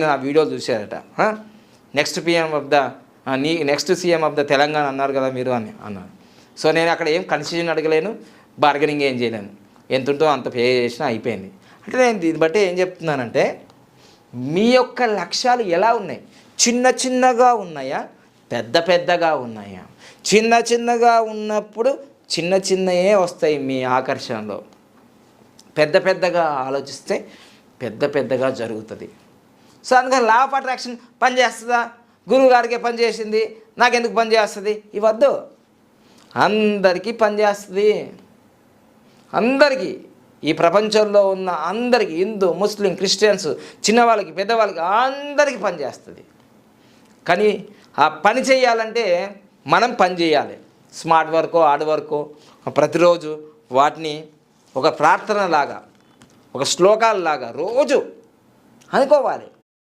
ఆ వీడియోలు చూశారట. Next PM of the next CM of the Telangana అన్నారు కదా మీరు అని అన్నారు. సో నేను అక్కడ ఏం కన్సెషన్ అడగలేను, బార్గెనింగ్ ఏం చేయలేను, ఎంత ఉంటుందో అంత పే చేసినా అయిపోయింది. అంటే నేను దీన్ని బట్టి ఏం చెప్తున్నానంటే, మీ యొక్క లక్ష్యాలు ఎలా ఉన్నాయి? చిన్న చిన్నగా ఉన్నాయా, పెద్ద పెద్దగా ఉన్నాయా? చిన్న చిన్నగా ఉన్నప్పుడు చిన్న చిన్నయే వస్తాయి మీ ఆకర్షణలో. పెద్ద పెద్దగా ఆలోచిస్తే పెద్ద పెద్దగా జరుగుతుంది. సో అందుకని లా ఆఫ్ అట్రాక్షన్ పనిచేస్తుందా? గురువు గారికే పనిచేసింది, నాకెందుకు పనిచేస్తుంది? ఇవద్దు. అందరికీ పనిచేస్తుంది. అందరికీ, ఈ ప్రపంచంలో ఉన్న అందరికీ, హిందూ, ముస్లిం, క్రిస్టియన్స్, చిన్నవాళ్ళకి, పెద్దవాళ్ళకి, అందరికీ పనిచేస్తుంది. కానీ ఆ పని చేయాలంటే మనం పని చేయాలి. స్మార్ట్ వర్కో, హార్డ్ వర్కో ప్రతిరోజు వాటిని ఒక ప్రార్థనలాగా, ఒక శ్లోకాలలాగా రోజు అనుకోవాలి.